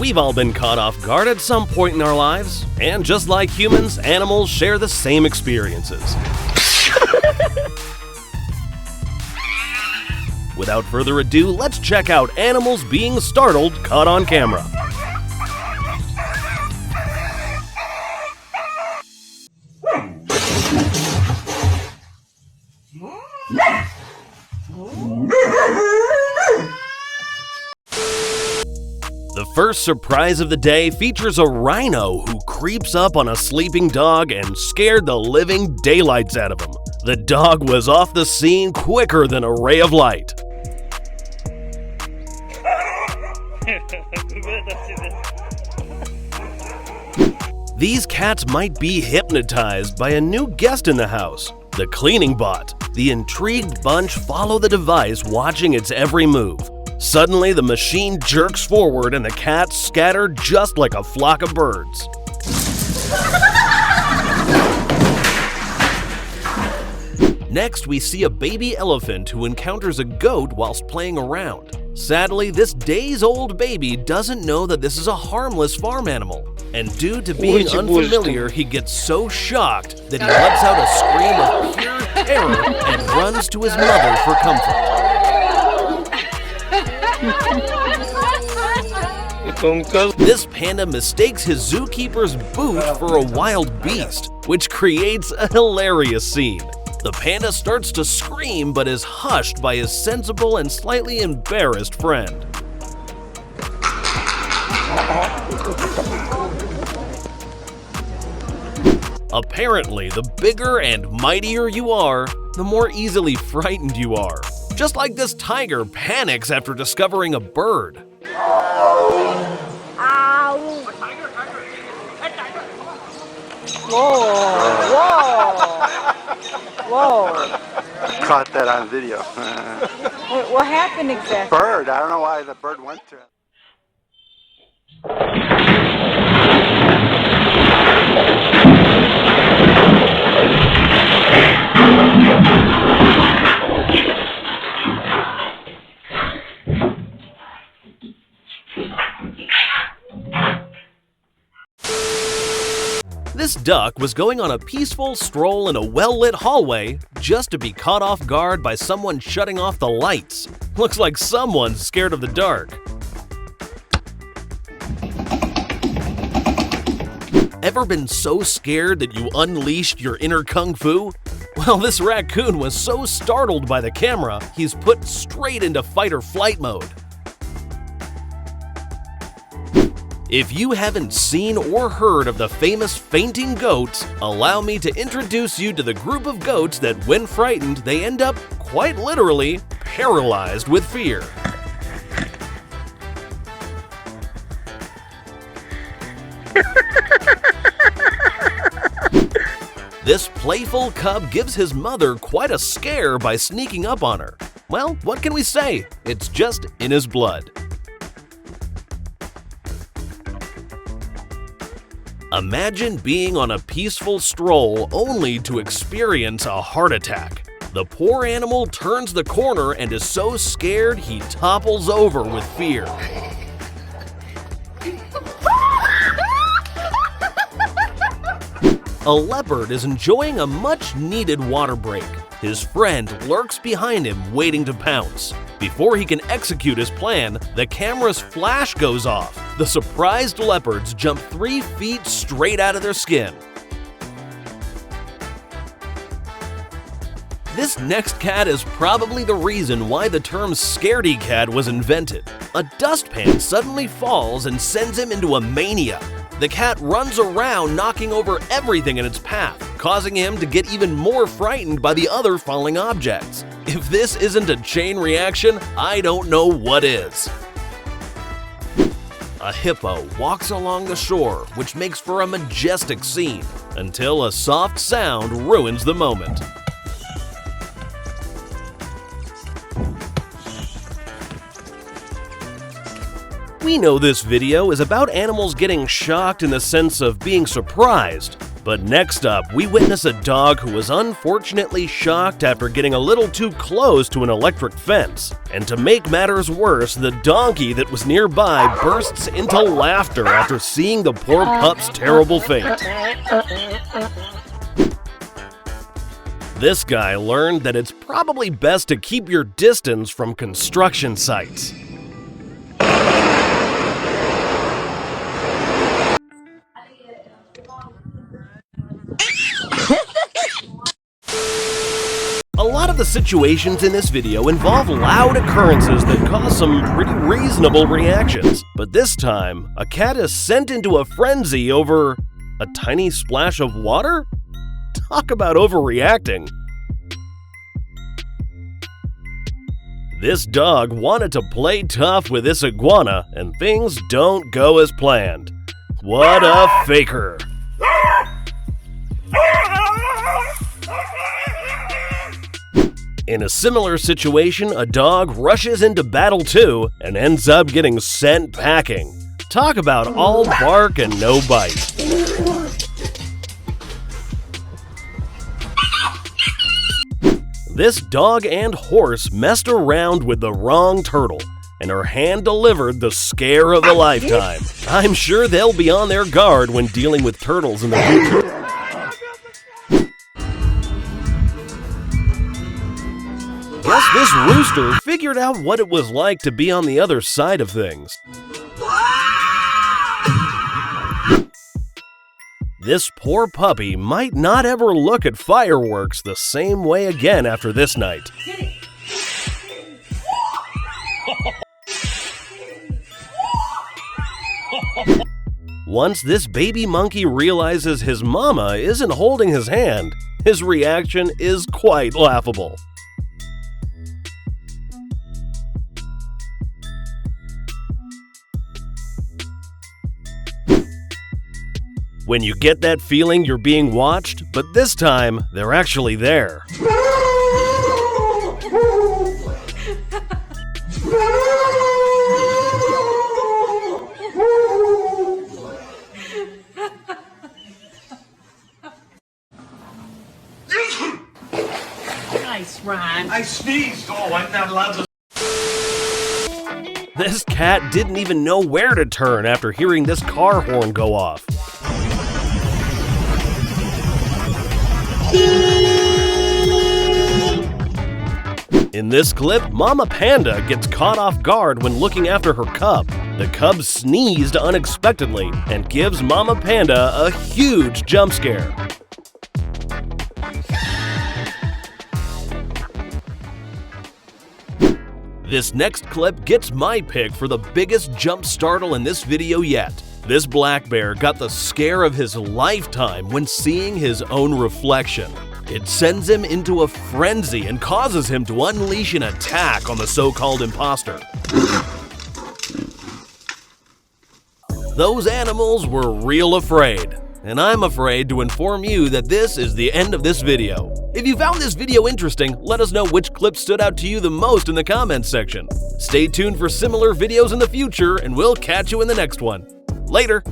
We've all been caught off guard at some point in our lives, and just like humans, animals share the same experiences. Without further ado, let's check out animals being startled caught on camera. The first surprise of the day features a rhino who creeps up on a sleeping dog and scared the living daylights out of him. The dog was off the scene quicker than a ray of light. These cats might be hypnotized by a new guest in the house, the cleaning bot. The intrigued bunch follow the device, watching its every move. Suddenly, the machine jerks forward and the cats scatter just like a flock of birds. Next, we see a baby elephant who encounters a goat whilst playing around. Sadly, this days-old baby doesn't know that this is a harmless farm animal, and due to being unfamiliar, he gets so shocked that he lets out a scream of pure terror and runs to his mother for comfort. This panda mistakes his zookeeper's boot for a wild beast, which creates a hilarious scene. The panda starts to scream but is hushed by his sensible and slightly embarrassed friend. Apparently, the bigger and mightier you are, the more easily frightened you are. Just like this tiger panics after discovering a bird. Whoa! Caught that on video. What happened exactly? Bird. I don't know why the bird went to it. This duck was going on a peaceful stroll in a well-lit hallway just to be caught off guard by someone shutting off the lights. Looks like someone's scared of the dark. Ever been so scared that you unleashed your inner kung fu? Well, this raccoon was so startled by the camera, he's put straight into fight or flight mode. If you haven't seen or heard of the famous fainting goats, allow me to introduce you to the group of goats that, when frightened, they end up, quite literally, paralyzed with fear. This playful cub gives his mother quite a scare by sneaking up on her. Well, what can we say? It's just in his blood. Imagine being on a peaceful stroll only to experience a heart attack. The poor animal turns the corner and is so scared he topples over with fear. A leopard is enjoying a much-needed water break. His friend lurks behind him, waiting to pounce. Before he can execute his plan, the camera's flash goes off. The surprised leopards jump 3 feet straight out of their skin. This next cat is probably the reason why the term scaredy cat was invented. A dustpan suddenly falls and sends him into a mania. The cat runs around knocking over everything in its path, causing him to get even more frightened by the other falling objects. If this isn't a chain reaction, I don't know what is. A hippo walks along the shore, which makes for a majestic scene, until a soft sound ruins the moment. We know this video is about animals getting shocked in the sense of being surprised, But next up, we witness a dog who was unfortunately shocked after getting a little too close to an electric fence. And to make matters worse, the donkey that was nearby bursts into laughter after seeing the poor pup's terrible fate. This guy learned that it's probably best to keep your distance from construction sites. A lot of the situations in this video involve loud occurrences that cause some pretty reasonable reactions. But this time, a cat is sent into a frenzy over a tiny splash of water? Talk about overreacting. This dog wanted to play tough with this iguana, and things don't go as planned. What a faker! In a similar situation, a dog rushes into battle too and ends up getting sent packing. Talk about all bark and no bite. This dog and horse messed around with the wrong turtle, and her hand delivered the scare of a lifetime. I'm sure they'll be on their guard when dealing with turtles in the future. Guess this rooster figured out what it was like to be on the other side of things. This poor puppy might not ever look at fireworks the same way again after this night. Once this baby monkey realizes his mama isn't holding his hand, his reaction is quite laughable. When you get that feeling you're being watched, but this time, they're actually there. Nice rhyme. I sneezed. Oh, I'm not allowed to. This cat didn't even know where to turn after hearing this car horn go off. In this clip, Mama Panda gets caught off guard when looking after her cub. The cub sneezed unexpectedly and gives Mama Panda a huge jump scare. This next clip gets my pick for the biggest jump startle in this video yet. This black bear got the scare of his lifetime when seeing his own reflection. It sends him into a frenzy and causes him to unleash an attack on the so-called imposter. Those animals were real afraid, and I'm afraid to inform you that this is the end of this video. If you found this video interesting, let us know which clip stood out to you the most in the comments section. Stay tuned for similar videos in the future, and we'll catch you in the next one. Later!